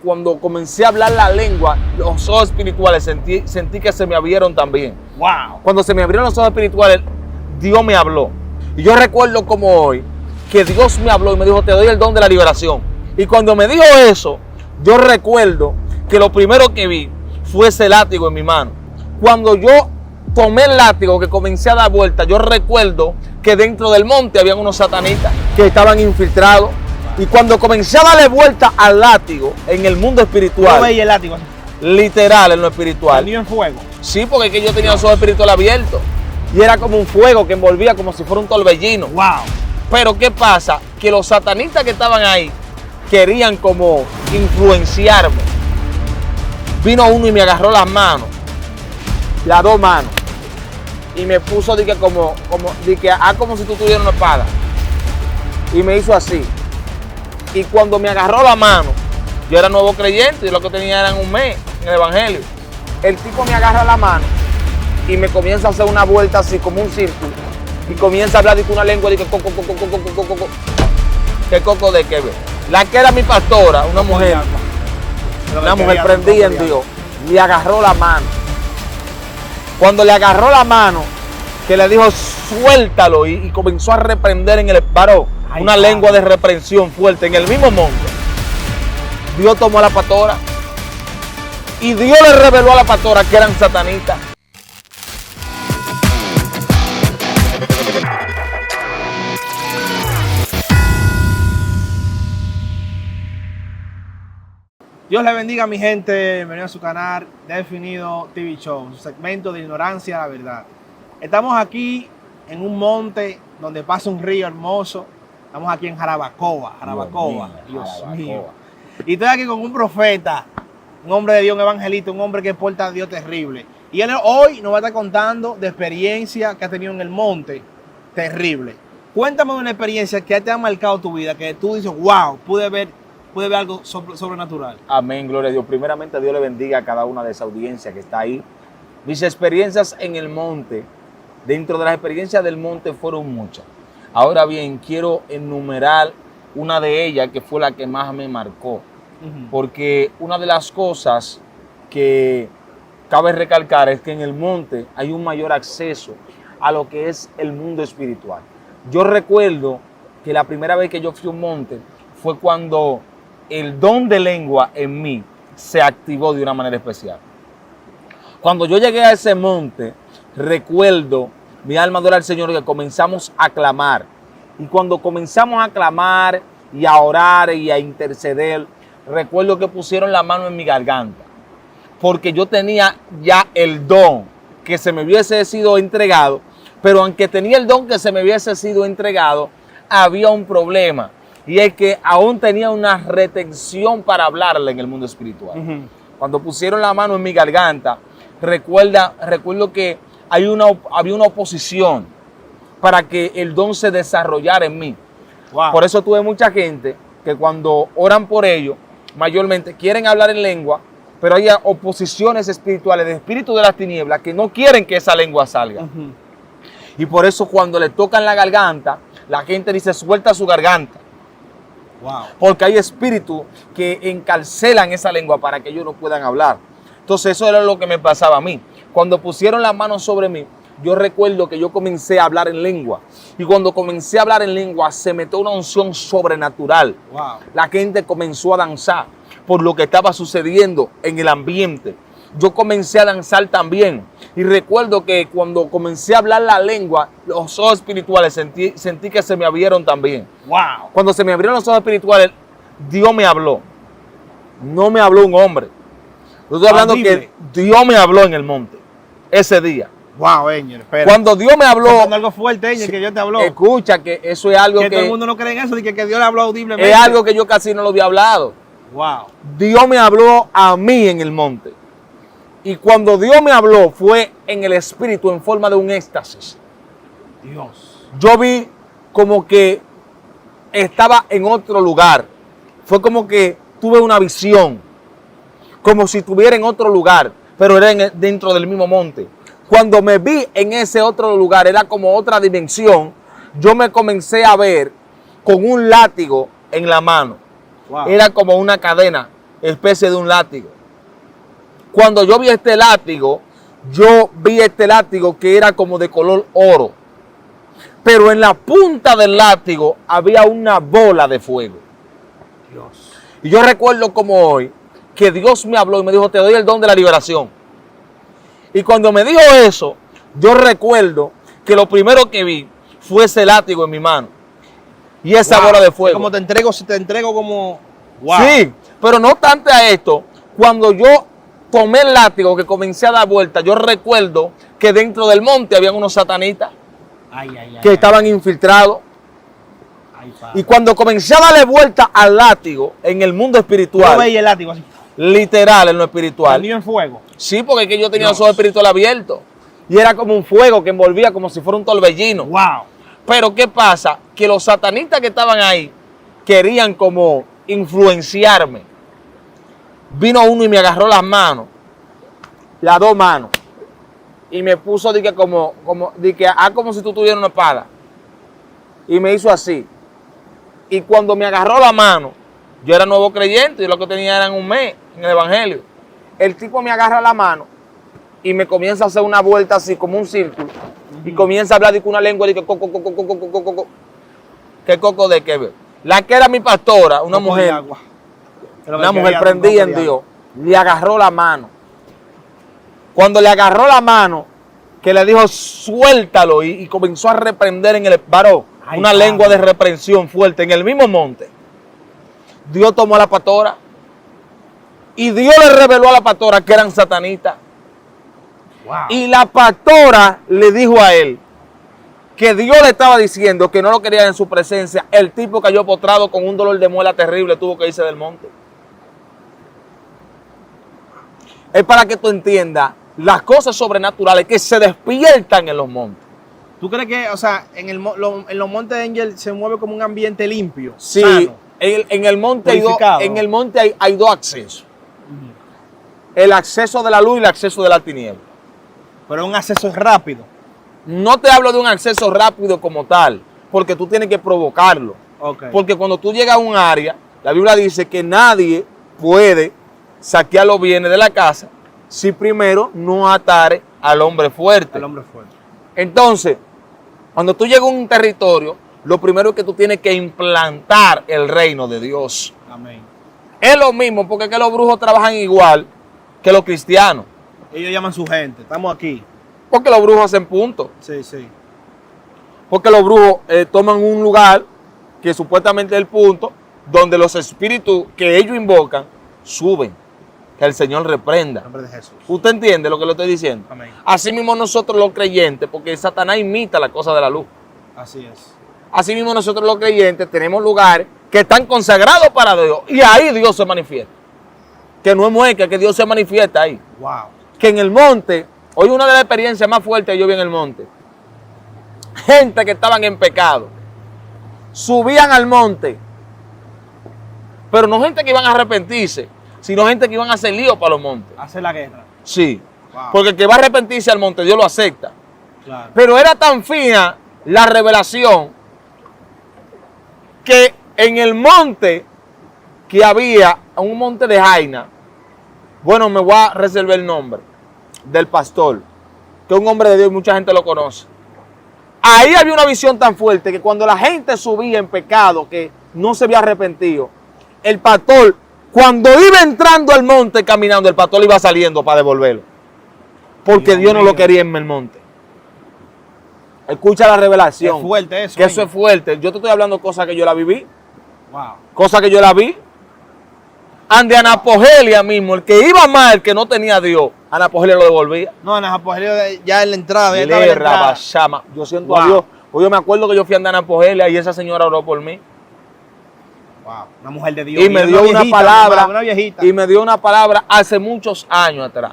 Cuando comencé a hablar la lengua, los ojos espirituales sentí que se me abrieron también. Wow. Cuando se me abrieron los ojos espirituales, Dios me habló. Y yo recuerdo como hoy que Dios me habló y me dijo, te doy el don de la liberación. Y cuando me dijo eso, yo recuerdo que lo primero que vi fue ese látigo en mi mano. Cuando yo tomé el látigo, que comencé a dar vueltas, yo recuerdo que dentro del monte habían unos satanistas que estaban infiltrados. Y cuando comencé a darle vuelta al látigo en el mundo espiritual, ¿Cómo veía el látigo? literal en lo espiritual. ¿Prendido en fuego? Sí, porque es que yo tenía los ojos espirituales abiertos. Y era como un fuego que envolvía como si fuera un torbellino. Wow. Pero ¿qué pasa? Que los satanistas que estaban ahí querían como influenciarme. Vino uno y me agarró las manos, las dos manos, y me puso como si tú tuvieras una espada. Y me hizo así. Y cuando me agarró la mano, yo era nuevo creyente, y lo que tenía era un mes en el evangelio. El tipo me agarra la mano y me comienza a hacer una vuelta así como un círculo. Y comienza a hablar de una lengua de que coco. ¿Qué coco de qué ve? La que era mi pastora, una mujer prendida en Dios, le agarró la mano. Cuando le agarró la mano, que le dijo suéltalo, y comenzó a reprender en el varón. Una lengua de reprensión fuerte en el mismo monte. Dios tomó a la pastora y Dios le reveló a la pastora que eran satanistas. Dios le bendiga a mi gente, bienvenido a su canal Definido TV Show, su segmento de ignorancia a la verdad. Estamos aquí en un monte donde pasa un río hermoso. Estamos aquí en Jarabacoa, Dios mío. Y estoy aquí con un profeta, un hombre de Dios, un evangelista, un hombre que porta a Dios terrible. Y él hoy nos va a estar contando de experiencia que ha tenido en el monte, terrible. Cuéntame una experiencia que te ha marcado tu vida, que tú dices, wow, pude ver algo sobrenatural. Amén, gloria a Dios. Primeramente, Dios le bendiga a cada una de esa audiencia que está ahí. Mis experiencias en el monte, dentro de las experiencias del monte fueron muchas. Ahora bien, quiero enumerar una de ellas que fue la que más me marcó. Porque una de las cosas que cabe recalcar es que en el monte hay un mayor acceso a lo que es el mundo espiritual. Yo recuerdo que la primera vez que yo fui a un monte fue cuando el don de lengua en mí se activó de una manera especial. Cuando yo llegué a ese monte, recuerdo, mi alma adora al Señor, que comenzamos a clamar. Y cuando comenzamos a clamar y a orar y a interceder, recuerdo que pusieron la mano en mi garganta. Porque yo tenía ya el don que se me hubiese sido entregado. Pero aunque tenía el don que se me hubiese sido entregado, había un problema. Y es que aún tenía una retención para hablarle en el mundo espiritual. Cuando pusieron la mano en mi garganta, recuerdo que había una oposición para que el don se desarrollara en mí. Wow. Por eso tuve mucha gente que cuando oran por ello, mayormente quieren hablar en lengua, pero hay oposiciones espirituales de espíritu de las tinieblas que no quieren que esa lengua salga. Y por eso cuando le tocan la garganta, la gente dice suelta su garganta. Wow. Porque hay espíritus que encarcelan esa lengua para que ellos no puedan hablar. Entonces eso era lo que me pasaba a mí. Cuando pusieron las manos sobre mí, yo recuerdo que yo comencé a hablar en lengua. Y cuando comencé a hablar en lengua, se metió una unción sobrenatural. Wow. La gente comenzó a danzar por lo que estaba sucediendo en el ambiente. Yo comencé a danzar también. Y recuerdo que cuando comencé a hablar la lengua, los ojos espirituales sentí que se me abrieron también. Wow. Cuando se me abrieron los ojos espirituales, Dios me habló. No me habló un hombre. Yo estoy hablando que Dios me habló en el monte ese día. Wow, Eñer, espera. Cuando Dios me habló. Algo fuerte, Eñer, que Dios te habló. Escucha, que eso es algo que todo el mundo no cree en eso, de que Dios le habló audiblemente. Es algo que yo casi no lo había hablado. Wow. Dios me habló a mí en el monte. Y cuando Dios me habló fue en el espíritu, en forma de un éxtasis. Dios. Yo vi como que estaba en otro lugar. Fue como que tuve una visión. Como si estuviera en otro lugar, pero era dentro del mismo monte. Cuando me vi en ese otro lugar, era como otra dimensión. Yo me comencé a ver con un látigo en la mano. Wow. Era como una cadena especie de un látigo. Cuando yo vi este látigo que era como de color oro. Pero en la punta del látigo había una bola de fuego. Dios. Y yo recuerdo como hoy que Dios me habló y me dijo, te doy el don de la liberación. Y cuando me dijo eso, yo recuerdo que lo primero que vi fue ese látigo en mi mano. Y esa bola de fuego. Como te entrego como... Wow. Sí, pero no obstante a esto, cuando yo tomé el látigo que comencé a dar vuelta, yo recuerdo que dentro del monte habían unos satanitas que estaban infiltrados. Y cuando comencé a darle vuelta al látigo en el mundo espiritual, yo veía el látigo así, literal en lo espiritual. prendido en fuego. Sí, porque es que yo tenía los ojos espirituales abiertos. Y era como un fuego que envolvía como si fuera un torbellino. Wow. Pero ¿qué pasa? Que los satanistas que estaban ahí querían como influenciarme. Vino uno y me agarró las manos, las dos manos, y me puso como si tú tuvieras una espada. Y me hizo así. Y cuando me agarró la mano, yo era nuevo creyente y lo que tenía era un mes en el evangelio. El tipo me agarra la mano y me comienza a hacer una vuelta así como un círculo. Y comienza a hablar de una lengua de que coco. ¿Qué coco de qué? La que era mi pastora, una mujer prendida en Dios, le agarró la mano. Cuando le agarró la mano, que le dijo suéltalo y comenzó a reprender en el varón, una lengua de reprensión fuerte en el mismo monte. Dios tomó a la pastora y Dios le reveló a la pastora que eran satanistas. Wow. Y la pastora le dijo a él que Dios le estaba diciendo que no lo quería en su presencia. El tipo cayó postrado con un dolor de muela terrible, tuvo que irse del monte. Es para que tú entiendas las cosas sobrenaturales que se despiertan en los montes. ¿Tú crees que, o sea, en los montes de Angel se mueve como un ambiente limpio? Sí, sano, en el monte hay dos accesos. El acceso de la luz y el acceso de la tiniebla. Pero es un acceso rápido. No te hablo de un acceso rápido como tal, porque tú tienes que provocarlo. Okay. Porque cuando tú llegas a un área, la Biblia dice que nadie puede saquear los bienes de la casa si primero no atare al hombre fuerte. Al hombre fuerte. Entonces, cuando tú llegas a un territorio, lo primero es que tú tienes que implantar el reino de Dios. Amén. Es lo mismo, porque es que los brujos trabajan igual que los cristianos. Ellos llaman a su gente, estamos aquí. Porque los brujos hacen punto. Sí, sí. Porque los brujos toman un lugar que supuestamente es el punto donde los espíritus que ellos invocan suben. Que el Señor reprenda. En nombre de Jesús. ¿Usted entiende lo que le estoy diciendo? Amén. Así mismo nosotros los creyentes, porque Satanás imita la cosa de la luz. Así es. Así mismo nosotros los creyentes tenemos lugares que están consagrados para Dios. Y ahí Dios se manifiesta. Que no es mueca, que Dios se manifiesta ahí. Wow. Que en el monte, hoy una de las experiencias más fuertes que yo vi en el monte. Gente que estaban en pecado. Subían al monte. Pero no gente que iban a arrepentirse, sino gente que iban a hacer lío para los montes. Hacer la guerra. Sí. Wow. Porque el que va a arrepentirse al monte, Dios lo acepta. Claro. Pero era tan fina la revelación que en el monte que había, un monte de Jaina, bueno, me voy a reservar el nombre del pastor, que es un hombre de Dios y mucha gente lo conoce. Ahí había una visión tan fuerte que cuando la gente subía en pecado, que no se había arrepentido, el pastor, cuando iba entrando al monte caminando, el pastor iba saliendo para devolverlo. Porque Dios no lo quería en el monte. Escucha la revelación. Es fuerte eso. Que eso es fuerte. Yo te estoy hablando de cosas que yo la viví. Wow. Cosas que yo la vi. Ande Anapogelia mismo, el que iba mal, el que no tenía a Dios, Anapogelia lo devolvía. No, Anapogelia ya en la entrada. Ya estaba en la entrada. Rabashama. Yo siento a Dios. Hoy yo me acuerdo que yo fui a Anapogelia y esa señora oró por mí. Wow. Una mujer de Dios. Y me dio una palabra. Una viejita. Y me dio una palabra hace muchos años atrás.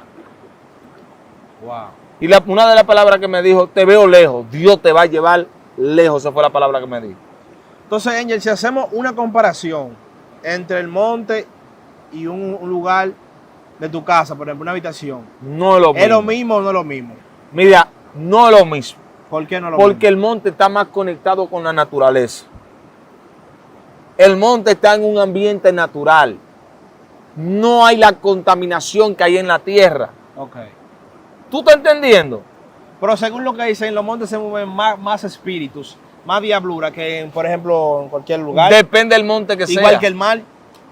Wow. Y una de las palabras que me dijo, te veo lejos, Dios te va a llevar lejos. Esa fue la palabra que me dijo. Entonces, Angel, si hacemos una comparación entre el monte y un lugar de tu casa, por ejemplo, una habitación, No es lo mismo. ¿es lo mismo o no es lo mismo? Mira, no es lo mismo. ¿Por qué no es lo mismo? Porque el monte está más conectado con la naturaleza. El monte está en un ambiente natural. no hay la contaminación que hay en la tierra. Ok. ¿Tú estás entendiendo? Pero según lo que dicen, en los montes se mueven más espíritus, más diablura que, por ejemplo, en cualquier lugar. Depende del monte que sea. Igual que el mar.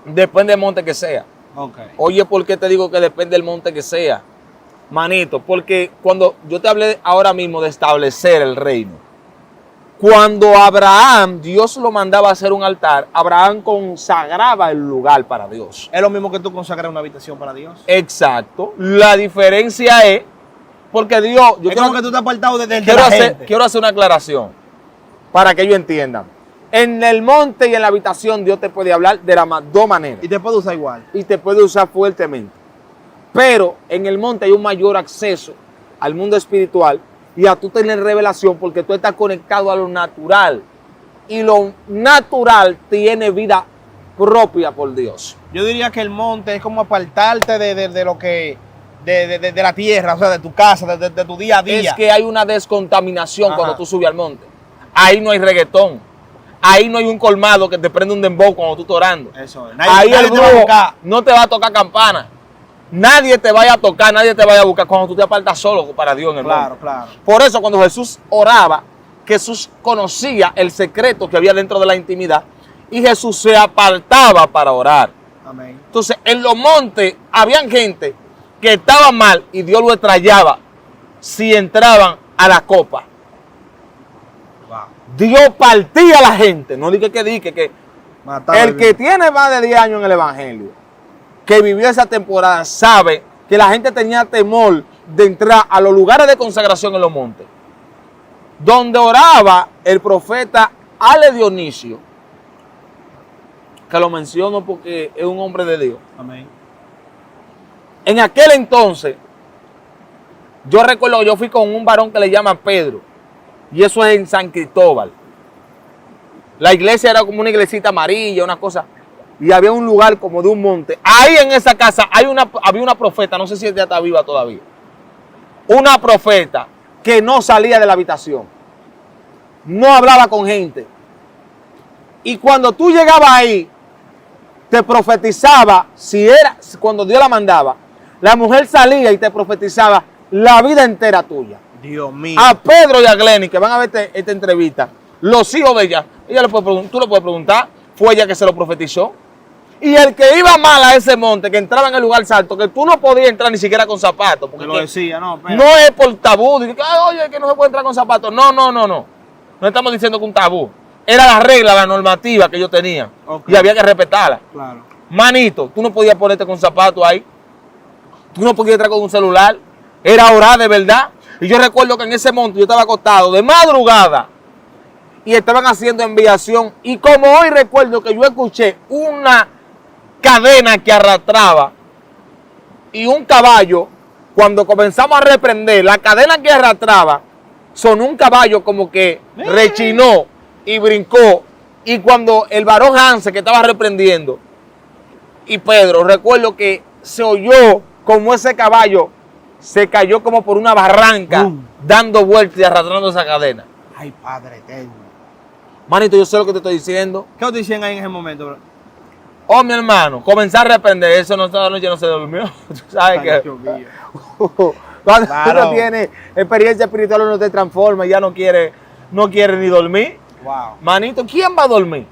Depende del monte que sea. Ok. Oye, ¿por qué te digo que depende del monte que sea? Manito, porque cuando yo te hablé ahora mismo de establecer el reino, cuando Abraham, Dios lo mandaba a hacer un altar, Abraham consagraba el lugar para Dios. Es lo mismo que tú consagras una habitación para Dios. Exacto. La diferencia es, porque Dios, Es como que tú te has apartado de quiero la hacer, gente. quiero hacer una aclaración para que ellos entiendan. En el monte y en la habitación Dios te puede hablar de las dos maneras Y te puede usar igual. y te puede usar fuertemente. Pero en el monte hay un mayor acceso al mundo espiritual y a tú tener revelación porque tú estás conectado a lo natural. Y lo natural tiene vida propia por Dios. Yo diría que el monte es como apartarte de lo que... De la tierra, o sea, de tu casa, de tu día a día. Es que hay una descontaminación Ajá. cuando tú subes al monte. Ahí no hay reggaetón. Ahí no hay un colmado que te prende un dembow cuando tú estás orando. Eso es. Ahí nadie el te va a brujo buscar. no te va a tocar campana. Nadie te vaya a tocar, nadie te vaya a buscar cuando tú te apartas solo para Dios en el Claro, monte. claro. Por eso cuando Jesús oraba, Jesús conocía el secreto que había dentro de la intimidad y Jesús se apartaba para orar. Amén. Entonces, en los montes habían gente que estaba mal y Dios lo extrañaba si entraban a la copa. Wow. Dios partía a la gente. No dije que Mataba el que tiene más de 10 años en el Evangelio, que vivió esa temporada, sabe que la gente tenía temor de entrar a los lugares de consagración en los montes. Donde oraba el profeta Ale Dionisio, que lo menciono porque es un hombre de Dios. Amén. En aquel entonces, yo recuerdo que yo fui con un varón que le llaman Pedro, y eso es en San Cristóbal. La iglesia era como una iglesita amarilla, una cosa, y había un lugar como de un monte. Ahí en esa casa había una profeta, no sé si ella está viva todavía, una profeta que no salía de la habitación, no hablaba con gente. Y cuando tú llegabas ahí, te profetizaba, cuando Dios la mandaba, la mujer salía y te profetizaba la vida entera tuya. Dios mío. A Pedro y a Glenny, que van a ver esta entrevista, los hijos de ella tú le puedes preguntar, fue ella que se lo profetizó. Y el que iba mal a ese monte, que entraba en el lugar santo, que tú no podías entrar ni siquiera con zapatos. Porque Te lo decía, no, pero... no es por tabú, de que, oye, que no se puede entrar con zapatos. No. No estamos diciendo que un tabú. Era la regla, la normativa que yo tenía. Ok. Y había que respetarla. Claro. Manito, tú no podías ponerte con zapatos ahí. Tú no podías entrar con un celular. Era orar de verdad. Y yo recuerdo que en ese monte yo estaba acostado de madrugada y estaban haciendo enviación. Y como hoy recuerdo que yo escuché una cadena que arrastraba y un caballo, cuando comenzamos a reprender, la cadena que arrastraba, sonó un caballo como que rechinó y brincó. Y cuando el varón Hansen que estaba reprendiendo y Pedro, recuerdo que se oyó como ese caballo se cayó como por una barranca, dando vueltas y arrastrando esa cadena. Ay, Padre eterno. Manito, yo sé lo que te estoy diciendo. ¿Qué te decían ahí en ese momento, bro? Oh, mi hermano, comenzar a reprender, eso no, esta noche no se durmió. Tú sabes Ay, que Dios mío. cuando Claro. uno tiene experiencia espiritual, uno te transforma y ya no quiere ni dormir. Wow. Manito, ¿quién va a dormir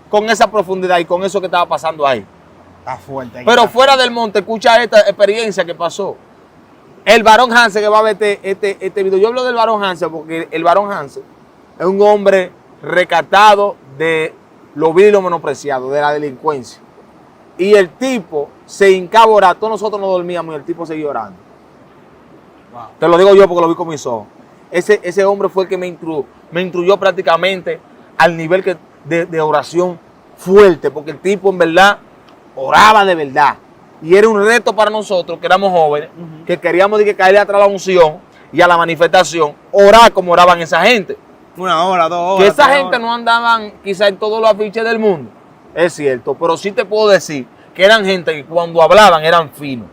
con esa profundidad y con eso que estaba pasando ahí? Está fuerte. Pero fuera del monte, escucha esta experiencia que pasó. El varón Hansen que va a ver este video. Yo hablo del varón Hansen porque el varón Hansen es un hombre recatado de lo vil y lo menospreciado, de la delincuencia. Y el tipo se hincaba a orar. Todos nosotros no dormíamos y el tipo seguía orando. Wow. Te lo digo yo porque lo vi con mis ojos. Ese hombre fue el que me instruyó prácticamente al nivel de oración fuerte, porque el tipo en verdad oraba de verdad. Y era un reto para nosotros, que éramos jóvenes, que queríamos caerle atrás a la unción y a la manifestación, orar como oraban esa gente. 1 hora, 2 horas. Que esa 3 gente horas. no andaban quizá en todos los afiches del mundo, es cierto, pero sí te puedo decir que eran gente que cuando hablaban eran finos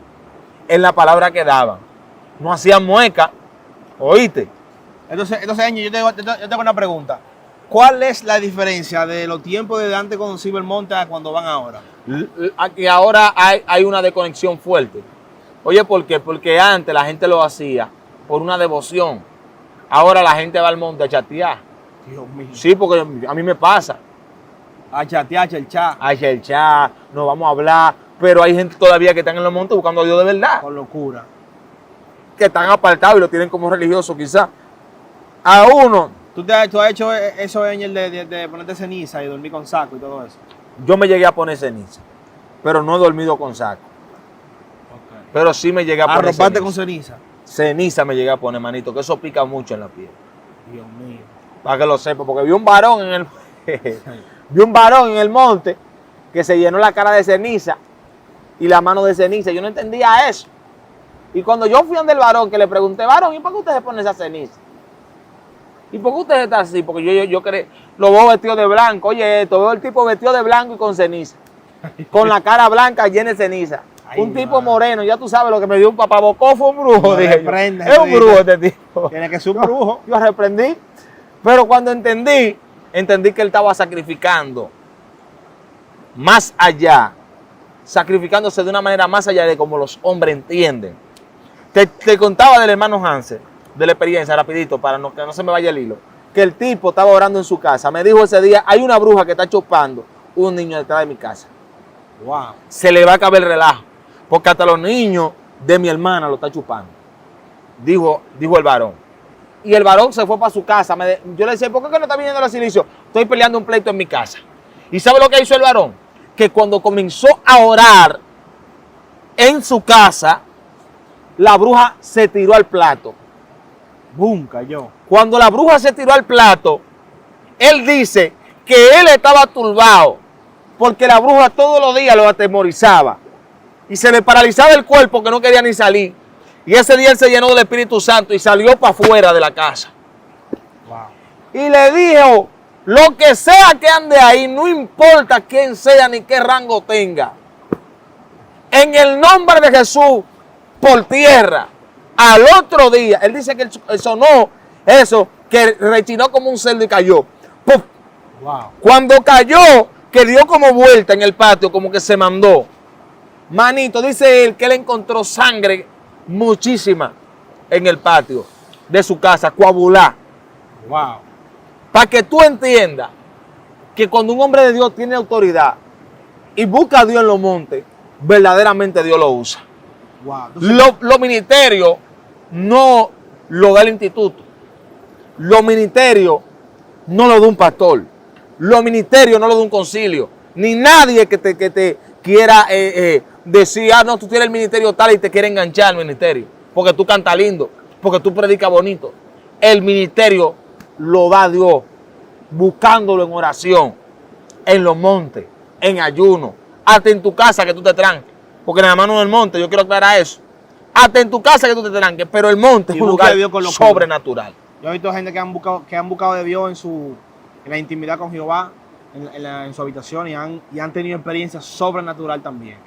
en la palabra que daban. No hacían mueca, ¿oíste? Entonces, Ángel, yo tengo una pregunta. ¿Cuál es la diferencia de los tiempos de antes cuando se iba el monte a cuando van ahora? Y ahora hay una desconexión fuerte. Oye, ¿por qué? Porque antes la gente lo hacía por una devoción. Ahora la gente va al monte a chatear. Dios mío. Sí, porque a mí me pasa. A chatear, el chat. A chat, nos vamos a hablar. Pero hay gente todavía que están en los montes buscando a Dios de verdad. Con locura. Que están apartados y lo tienen como religioso quizás. A uno, ¿Tú has hecho eso, Angel, de ponerte ceniza y dormir con saco y todo eso? yo me llegué a poner ceniza. Pero no he dormido con saco. Okay. Pero sí me llegué a poner Arroparte ceniza. con ceniza. Ceniza me llegué a poner, manito, que eso pica mucho en la piel. Dios mío. Para que lo sepa, porque vi un varón en el monte que se llenó la cara de ceniza y la mano de ceniza. Yo no entendía eso. Y cuando yo fui donde el varón, que le pregunté, varón, ¿y por qué usted se pone esa ceniza? ¿Y por qué usted está así? Porque yo lo veo vestido de blanco. Oye, esto, veo el tipo vestido de blanco y con ceniza. Con la cara blanca llena de ceniza. Ay, un tipo man. moreno, ya tú sabes lo que me dio un papá bocó, fue un brujo, No dije yo. reprendas, Es un tú brujo dices. este tipo. Tiene que ser un brujo. Yo reprendí. Pero cuando entendí que él estaba sacrificando más allá, sacrificándose de una manera más allá de como los hombres entienden. Te contaba del hermano Hansel, de la experiencia, rapidito, para que no se me vaya el hilo, que el tipo estaba orando en su casa. Me dijo ese día, hay una bruja que está chupando un niño detrás de mi casa. Wow. Se le va a acabar el relajo, porque hasta los niños de mi hermana lo está chupando. Dijo el varón. Y el varón se fue para su casa. Yo le decía, ¿por qué no está viniendo al silicio? Estoy peleando un pleito en mi casa. ¿Y sabe lo que hizo el varón? Que cuando comenzó a orar en su casa, la bruja se tiró al plato. Boom, cayó. Cuando la bruja se tiró al plato, él dice que él estaba turbado porque la bruja todos los días lo atemorizaba y se le paralizaba el cuerpo que no quería ni salir. Y ese día él se llenó del Espíritu Santo y salió para afuera de la casa. Wow. Y le dijo, lo que sea que ande ahí, no importa quién sea ni qué rango tenga. En el nombre de Jesús, por tierra. Al otro día, él dice que él sonó eso, que rechinó como un cerdo y cayó. ¡Puf! Wow. Cuando cayó, que dio como vuelta en el patio, como que se mandó. Manito, dice él que él encontró sangre muchísima en el patio de su casa, coagulada. Wow. Para que tú entiendas que cuando un hombre de Dios tiene autoridad y busca a Dios en los montes, verdaderamente Dios lo usa. Wow. Los ministerios no lo da el instituto. Los ministerios no lo da un pastor. Los ministerios no lo da un concilio. Ni nadie que te quiera decir, no, tú tienes el ministerio tal y te quiere enganchar al ministerio. Porque tú cantas lindo, porque tú predicas bonito. El ministerio lo da Dios, buscándolo en oración, en los montes, en ayuno, hasta en tu casa que tú te tranques. Porque nada más no en el monte, yo quiero aclarar eso. Hasta en tu casa que tú te tranques, pero el monte es un busca a lugar Dios con locura. sobrenatural. Yo he visto gente que han buscado de Dios en la intimidad con Jehová, en su habitación y han tenido experiencias sobrenatural también.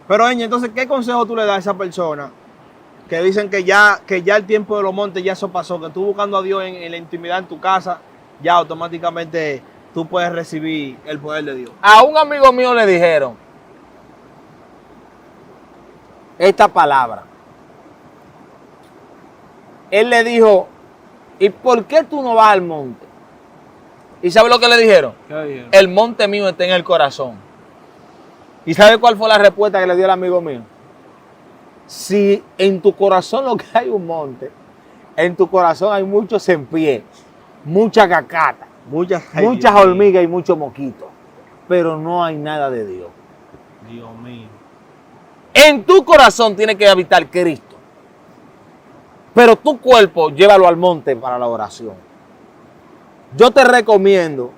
Pero, Eñe, entonces, ¿qué consejo tú le das a esa persona que dicen que ya el tiempo de los montes ya eso pasó, que tú buscando a Dios en la intimidad en tu casa, ya automáticamente tú puedes recibir el poder de Dios? A un amigo mío le dijeron esta palabra. Él le dijo, ¿y por qué tú no vas al monte? ¿Y sabe lo que le dijeron? ¿Qué dijeron? El monte mío está en el corazón. ¿Y sabe cuál fue la respuesta que le dio el amigo mío? Si en tu corazón lo que hay es un monte, en tu corazón hay muchos en pie, mucha cacata, Muchas hormigas y muchos mosquitos, pero no hay nada de Dios. Dios mío. En tu corazón tiene que habitar Cristo. Pero tu cuerpo, llévalo al monte para la oración. Yo te recomiendo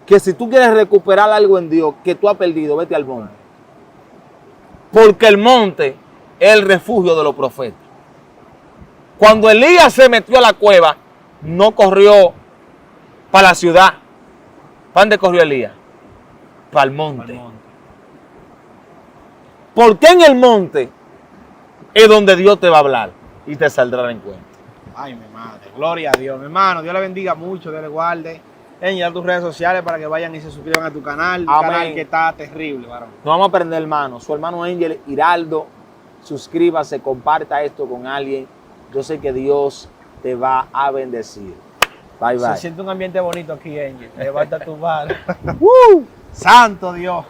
que si tú quieres recuperar algo en Dios que tú has perdido, vete al monte. Porque el monte es el refugio de los profetas. Cuando Elías se metió a la cueva, no corrió para la ciudad. ¿Para dónde corrió Elías? Para el monte. Porque en el monte es donde Dios te va a hablar y te saldrá al encuentro. Ay, mi madre. Gloria a Dios. Mi hermano, Dios le bendiga mucho, Dios le guarde. Ya tus redes sociales para que vayan y se suscriban a tu canal. Un Amén. canal que está terrible, varón. Nos vamos a aprender, hermano. Su hermano Angel Hiraldo. Suscríbase, comparta esto con alguien. Yo sé que Dios te va a bendecir. Bye, bye. Se siente un ambiente bonito aquí, Angel. Levanta tu mano. Santo Dios.